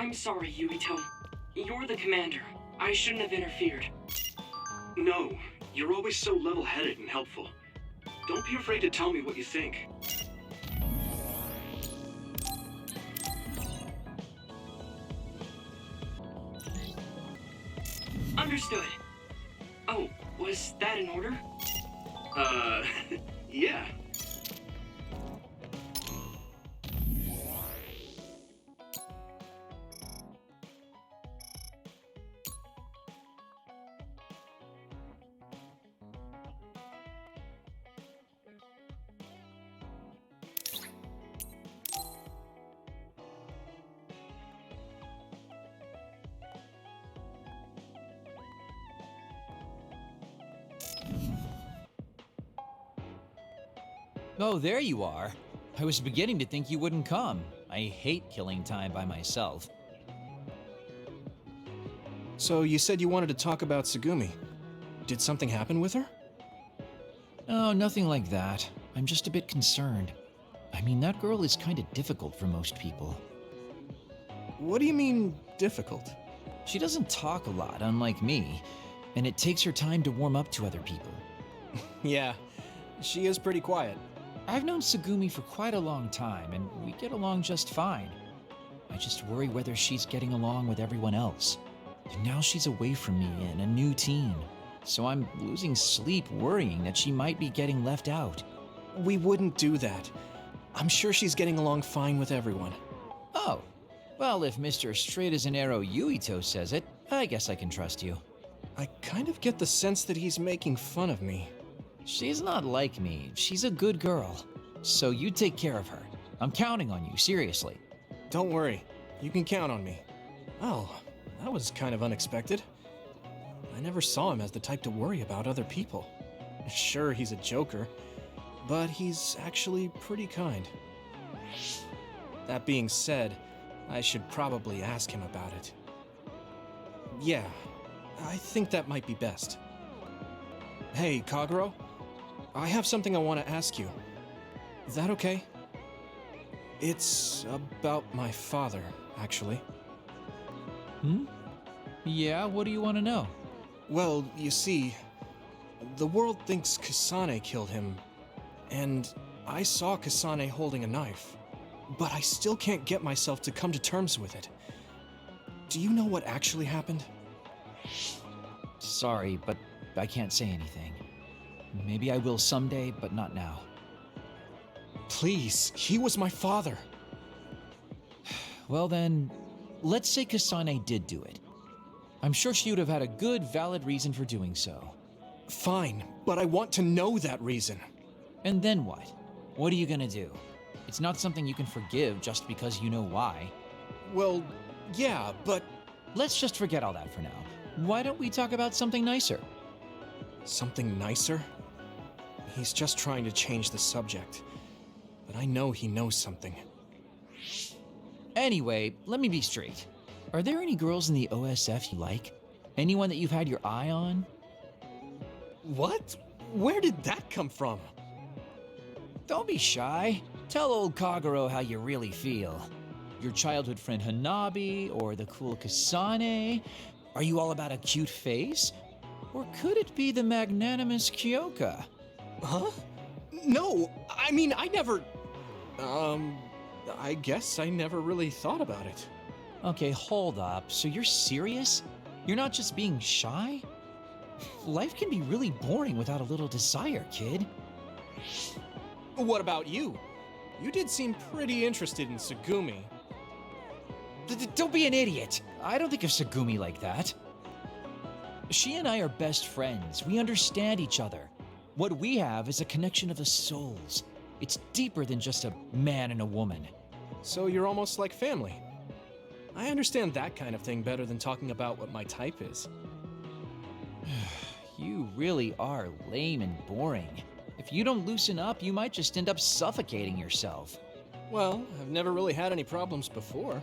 I'm sorry, Yuito. You're the commander. I shouldn't have interfered. No, you're always so level-headed and helpful. Don't be afraid to tell me what you think. Understood. Oh, was that in order? Yeah. Oh, there you are. I was beginning to think you wouldn't come. I hate killing time by myself. So you said you wanted to talk about Tsugumi. Did something happen with her? Oh, nothing like that. I'm just a bit concerned. I mean, that girl is kind of difficult for most people. What do you mean, difficult? She doesn't talk a lot, unlike me, and it takes her time to warm up to other people. Yeah, she is pretty quiet. I've known Tsugumi for quite a long time, and we get along just fine. I just worry whether she's getting along with everyone else. And now she's away from me in a new team, so I'm losing sleep worrying that she might be getting left out. We wouldn't do that. I'm sure she's getting along fine with everyone. Oh, well, if Mr. Straight as an Arrow Yuito says it, I guess I can trust you. I kind of get the sense that he's making fun of me. She's not like me. She's a good girl. So you take care of her. I'm counting on you, seriously. Don't worry. You can count on me. Oh, that was kind of unexpected. I never saw him as the type to worry about other people. Sure, he's a joker, but he's actually pretty kind. That being said, I should probably ask him about it. Yeah, I think that might be best. Hey, Kagero? I have something I want to ask you. Is that okay? It's about my father, actually. Yeah, what do you want to know? Well, you see, the world thinks Kasane killed him, and I saw Kasane holding a knife, but I still can't get myself to come to terms with it. Do you know what actually happened? Sorry, but I can't say anything. Maybe I will someday, but not now. Please, he was my father. Well then, let's say Kasane did do it. I'm sure she would have had a good, valid reason for doing so. Fine, but I want to know that reason. And then what? What are you gonna do? It's not something you can forgive just because you know why. Well, yeah, but... Let's just forget all that for now. Why don't we talk about something nicer? Something nicer? He's just trying to change the subject. But I know he knows something. Anyway, let me be straight. Are there any girls in the OSF you like? Anyone that you've had your eye on? What? Where did that come from? Don't be shy. Tell old Kagero how you really feel. Your childhood friend Hanabi, or the cool Kasane? Are you all about a cute face? Or could it be the magnanimous Kyoka? Huh? No, I mean, I never... I guess I never really thought about it. Okay, hold up. So you're serious? You're not just being shy? Life can be really boring without a little desire, kid. What about you? You did seem pretty interested in Tsugumi. Don't be an idiot. I don't think of Tsugumi like that. She and I are best friends. We understand each other. What we have is a connection of the souls. It's deeper than just a man and a woman. So you're almost like family. I understand that kind of thing better than talking about what my type is. You really are lame and boring. If you don't loosen up, you might just end up suffocating yourself. Well, I've never really had any problems before.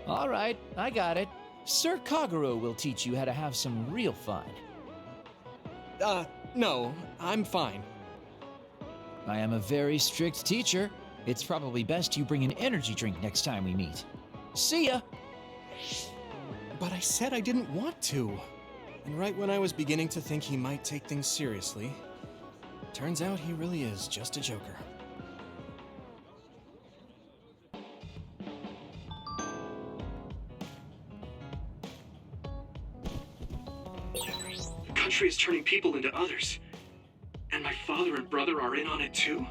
All right, I got it. Sir Kagero will teach you how to have some real fun. No, I'm fine. I am a very strict teacher. It's probably best you bring an energy drink next time we meet. See ya! But I said I didn't want to. And right when I was beginning to think he might take things seriously, turns out he really is just a joker. The country is turning people into others. And my father and brother are in on it too?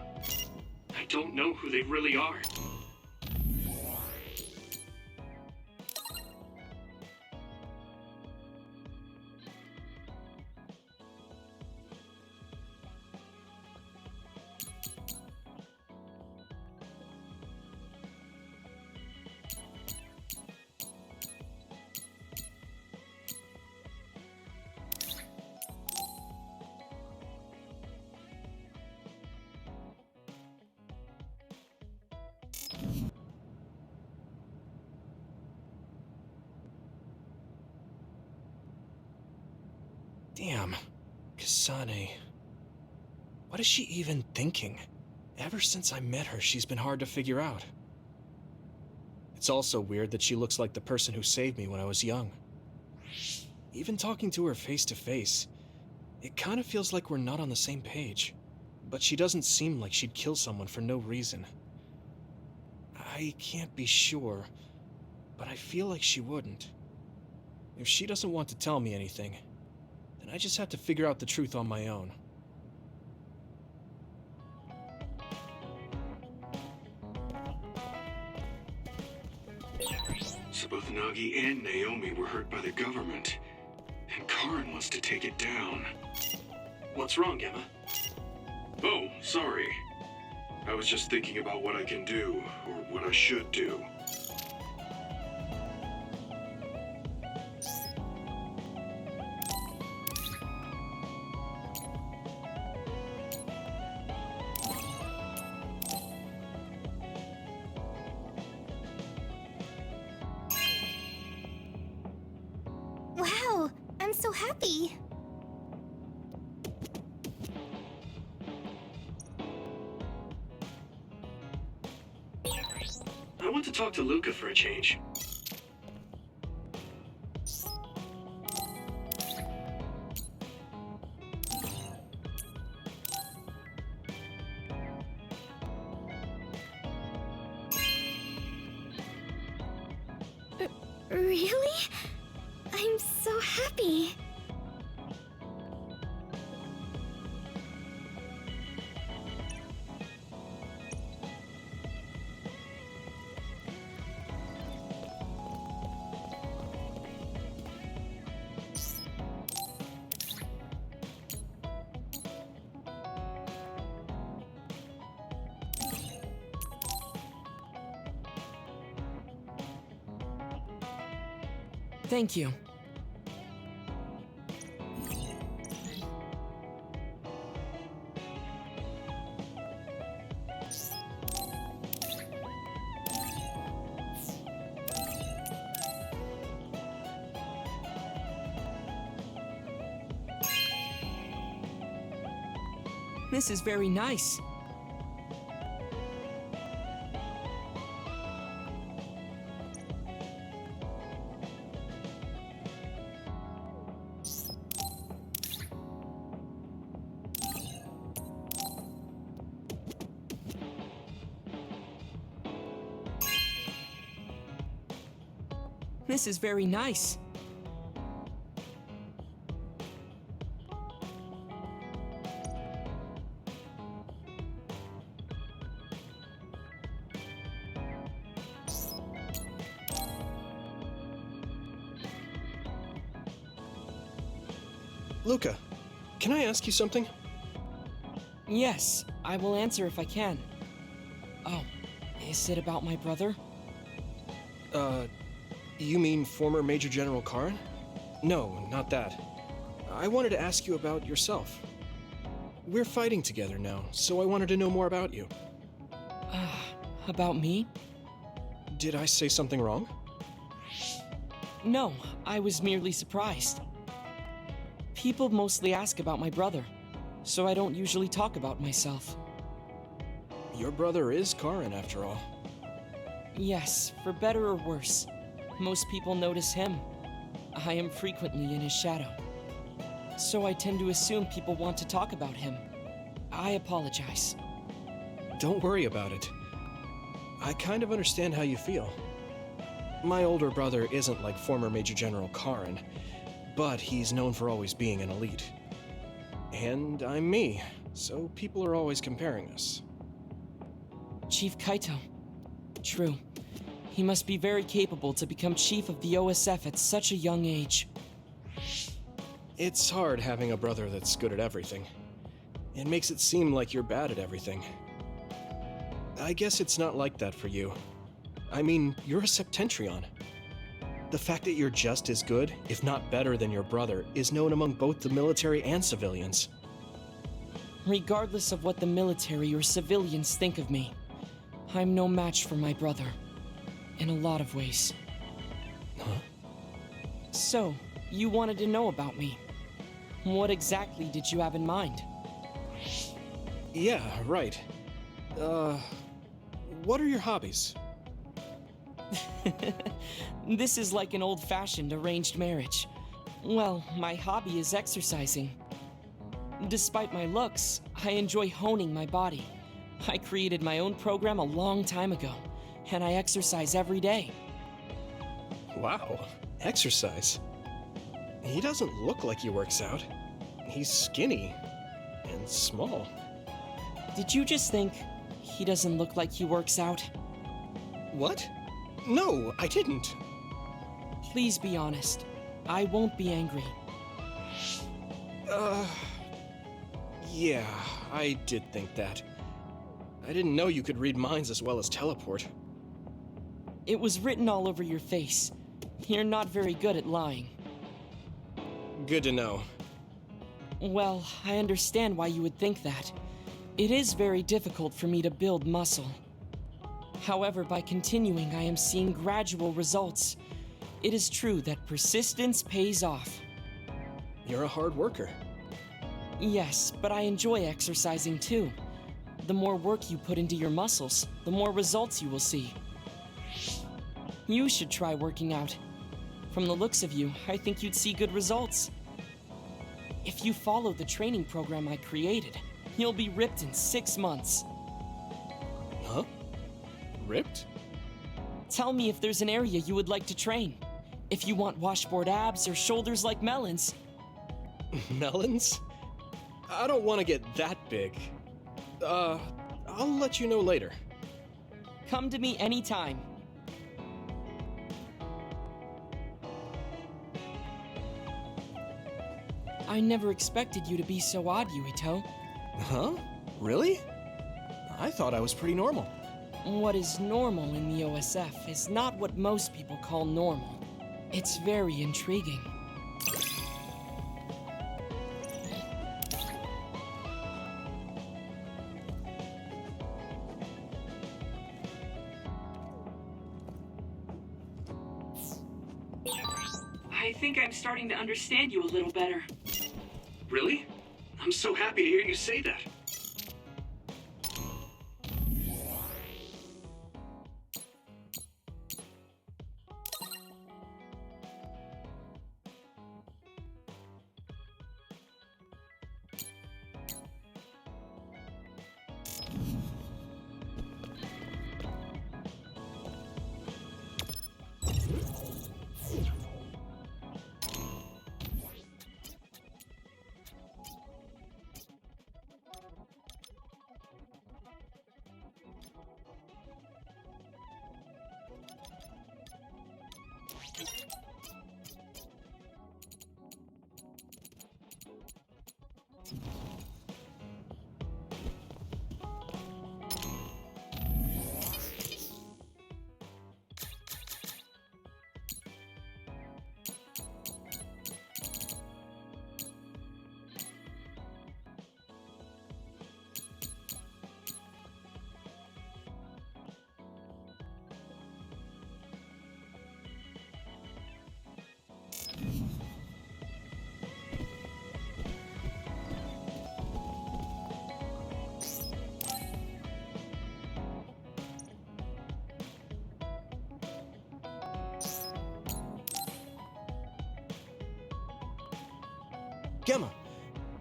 I don't know who they really are. Damn, Kasane. What is she even thinking? Ever since I met her, she's been hard to figure out. It's also weird that she looks like the person who saved me when I was young. Even talking to her face to face, it kind of feels like we're not on the same page. But she doesn't seem like she'd kill someone for no reason. I can't be sure, but I feel like she wouldn't. If she doesn't want to tell me anything, then I just have to figure out the truth on my own. So both Nagi and Naomi were hurt by the government, and Karin wants to take it down. What's wrong, Emma? Oh, sorry. I was just thinking about what I can do, or what I should do. Wow, I'm so happy. I want to talk to Luca for a change. Really? I'm so happy. Thank you. This is very nice. This is very nice. Luca, can I ask you something? Yes, I will answer if I can. Oh, is it about my brother? You mean former Major General Karin? No, not that. I wanted to ask you about yourself. We're fighting together now, so I wanted to know more about you. About me? Did I say something wrong? No, I was merely surprised. People mostly ask about my brother, so I don't usually talk about myself. Your brother is Karin, after all. Yes, for better or worse. Most people notice him. I am frequently in his shadow. So I tend to assume people want to talk about him. I apologize. Don't worry about it. I kind of understand how you feel. My older brother isn't like former Major General Karin, but he's known for always being an elite. And I'm me, so people are always comparing us. Chief Kaito. True. He must be very capable to become chief of the OSF at such a young age. It's hard having a brother that's good at everything. It makes it seem like you're bad at everything. I guess it's not like that for you. I mean, you're a Septentrion. The fact that you're just as good, if not better than your brother, is known among both the military and civilians. Regardless of what the military or civilians think of me, I'm no match for my brother. In a lot of ways. Huh? So, you wanted to know about me. What exactly did you have in mind? Yeah, right. What are your hobbies? This is like an old-fashioned arranged marriage. Well, my hobby is exercising. Despite my looks, I enjoy honing my body. I created my own program a long time ago, and I exercise every day. Wow, exercise. He doesn't look like he works out. He's skinny and small. Did you just think he doesn't look like he works out? What? No, I didn't. Please be honest. I won't be angry. Yeah, I did think that. I didn't know you could read minds as well as teleport. It was written all over your face. You're not very good at lying. Good to know. Well, I understand why you would think that. It is very difficult for me to build muscle. However, by continuing, I am seeing gradual results. It is true that persistence pays off. You're a hard worker. Yes, but I enjoy exercising too. The more work you put into your muscles, the more results you will see. You should try working out. From the looks of you, I think you'd see good results. If you follow the training program I created, you'll be ripped in 6 months. Huh? Ripped? Tell me if there's an area you would like to train. If you want washboard abs or shoulders like melons. Melons? I don't want to get that big. I'll let you know later. Come to me anytime. I never expected you to be so odd, Yuito. Huh? Really? I thought I was pretty normal. What is normal in the OSF is not what most people call normal. It's very intriguing. I think I'm starting to understand you a little better. Really? I'm so happy to hear you say that. Gemma,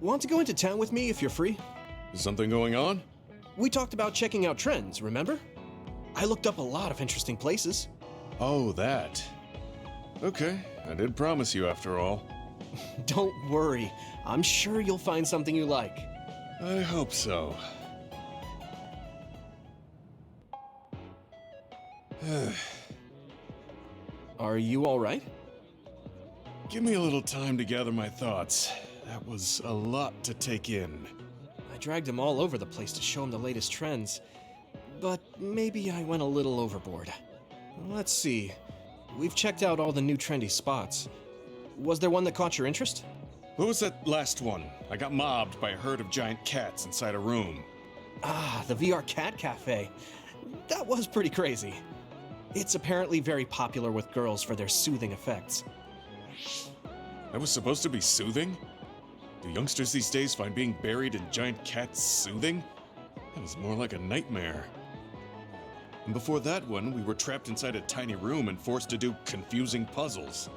want to go into town with me if you're free? Is something going on? We talked about checking out trends, remember? I looked up a lot of interesting places. Oh, that. Okay, I did promise you after all. Don't worry, I'm sure you'll find something you like. I hope so. Are you alright? Give me a little time to gather my thoughts. That was a lot to take in. I dragged him all over the place to show him the latest trends, but maybe I went a little overboard. Let's see. We've checked out all the new trendy spots. Was there one that caught your interest? What was that last one? I got mobbed by a herd of giant cats inside a room. Ah, the VR Cat Cafe. That was pretty crazy. It's apparently very popular with girls for their soothing effects. That was supposed to be soothing? Do youngsters these days find being buried in giant cats soothing? That was more like a nightmare. And before that one, we were trapped inside a tiny room and forced to do confusing puzzles.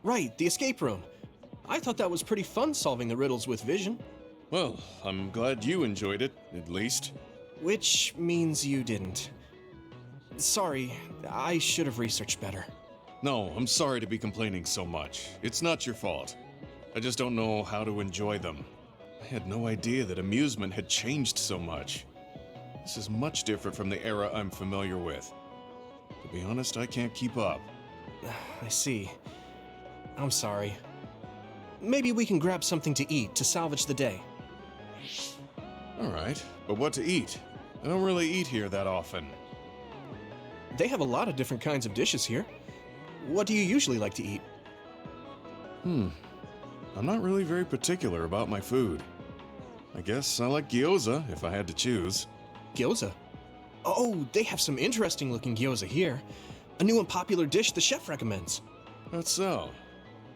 Right, the escape room. I thought that was pretty fun solving the riddles with vision. Well, I'm glad you enjoyed it, at least. Which means you didn't. Sorry, I should have researched better. No, I'm sorry to be complaining so much. It's not your fault. I just don't know how to enjoy them. I had no idea that amusement had changed so much. This is much different from the era I'm familiar with. To be honest, I can't keep up. I see. I'm sorry. Maybe we can grab something to eat to salvage the day. Alright, but what to eat? I don't really eat here that often. They have a lot of different kinds of dishes here. What do you usually like to eat? I'm not really very particular about my food. I guess I like gyoza if I had to choose. Gyoza? Oh, they have some interesting looking gyoza here. A new and popular dish the chef recommends. That's so.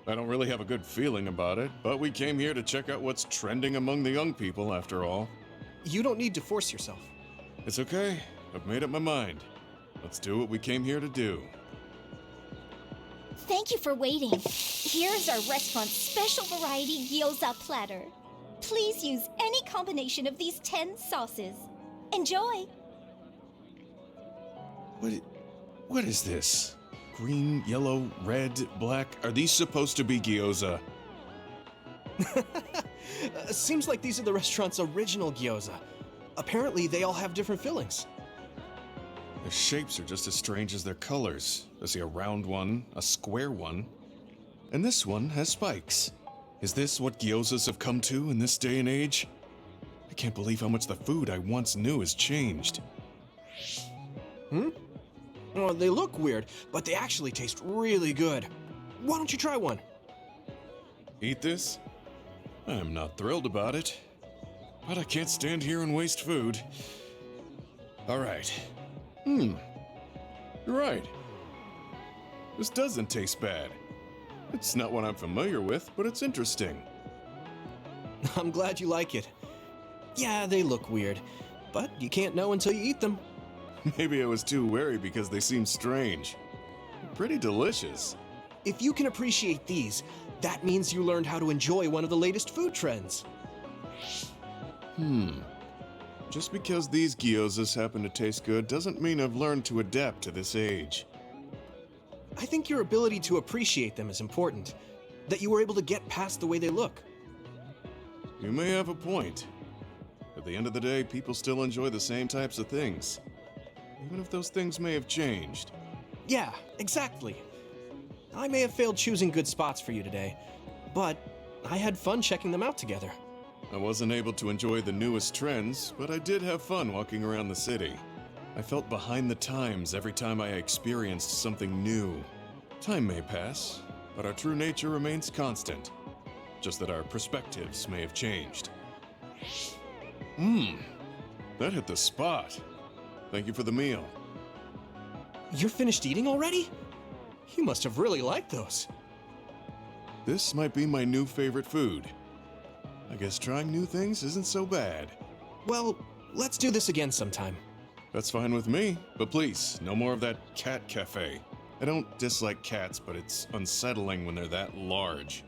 I don't really have a good feeling about it, but we came here to check out what's trending among the young people after all. You don't need to force yourself. It's okay. I've made up my mind. Let's do what we came here to do. Thank you for waiting. Here's our restaurant's special variety gyoza platter. Please use any combination of these 10 sauces. Enjoy! What is this? Green, yellow, red, black? Are these supposed to be gyoza? Seems like these are the restaurant's original gyoza. Apparently, they all have different fillings. Their shapes are just as strange as their colors. I see a round one, a square one, and this one has spikes. Is this what gyozas have come to in this day and age? I can't believe how much the food I once knew has changed. Oh, they look weird, but they actually taste really good. Why don't you try one? Eat this? I'm not thrilled about it, but I can't stand here and waste food. Alright. You're right. This doesn't taste bad. It's not what I'm familiar with, but it's interesting. I'm glad you like it. Yeah, they look weird, but you can't know until you eat them. Maybe I was too wary because they seem strange. Pretty delicious. If you can appreciate these, that means you learned how to enjoy one of the latest food trends. Just because these gyozas happen to taste good doesn't mean I've learned to adapt to this age. I think your ability to appreciate them is important. That you were able to get past the way they look. You may have a point. At the end of the day, people still enjoy the same types of things. Even if those things may have changed. Yeah, exactly. I may have failed choosing good spots for you today, but I had fun checking them out together. I wasn't able to enjoy the newest trends, but I did have fun walking around the city. I felt behind the times every time I experienced something new. Time may pass, but our true nature remains constant. Just that our perspectives may have changed. That hit the spot. Thank you for the meal. You're finished eating already? You must have really liked those. This might be my new favorite food. I guess trying new things isn't so bad. Well, let's do this again sometime. That's fine with me, but please, no more of that cat cafe. I don't dislike cats, but it's unsettling when they're that large.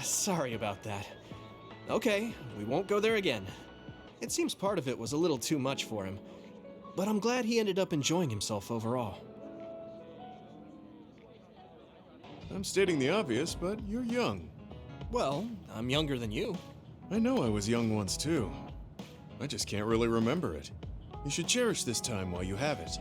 Sorry about that. Okay, we won't go there again. It seems part of it was a little too much for him, but I'm glad he ended up enjoying himself overall. I'm stating the obvious, but you're young. Well, I'm younger than you. I know I was young once too. I just can't really remember it. You should cherish this time while you have it.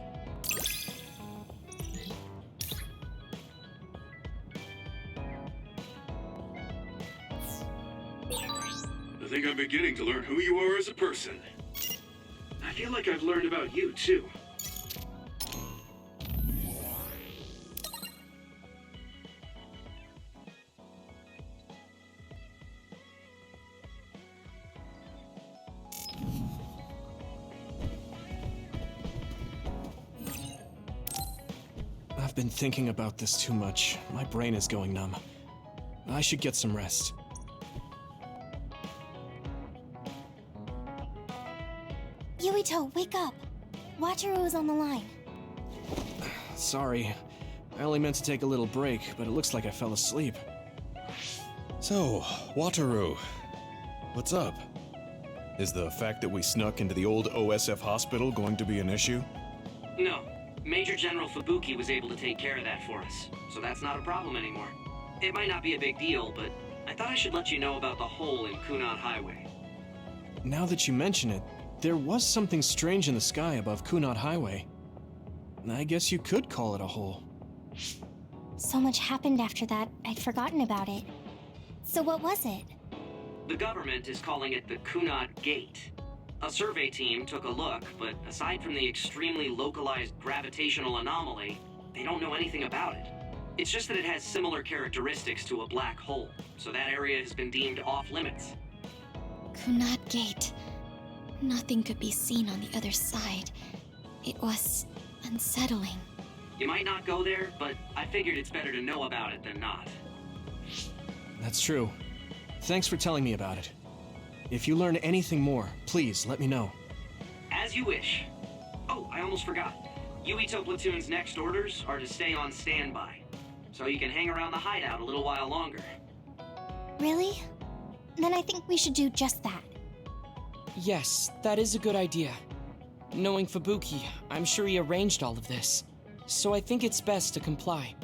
I think I'm beginning to learn who you are as a person. I feel like I've learned about you, too. I've been thinking about this too much. My brain is going numb. I should get some rest. Yuito, wake up! Wataru is on the line. Sorry. I only meant to take a little break, but it looks like I fell asleep. So, Wataru, what's up? Is the fact that we snuck into the old OSF hospital going to be an issue? No. Major General Fubuki was able to take care of that for us, so that's not a problem anymore. It might not be a big deal, but I thought I should let you know about the hole in Kunad Highway. Now that you mention it, there was something strange in the sky above Kunad Highway. I guess you could call it a hole. So much happened after that, I'd forgotten about it. So what was it? The government is calling it the Kunad Gate. A survey team took a look, but aside from the extremely localized gravitational anomaly, they don't know anything about it. It's just that it has similar characteristics to a black hole, so that area has been deemed off-limits. Kunad Gate. Nothing could be seen on the other side. It was unsettling. You might not go there, but I figured it's better to know about it than not. That's true. Thanks for telling me about it. If you learn anything more, please let me know. As you wish. Oh, I almost forgot. Yuito Platoon's next orders are to stay on standby, so you can hang around the hideout a little while longer. Really? Then I think we should do just that. Yes, that is a good idea. Knowing Fubuki, I'm sure he arranged all of this. So I think it's best to comply.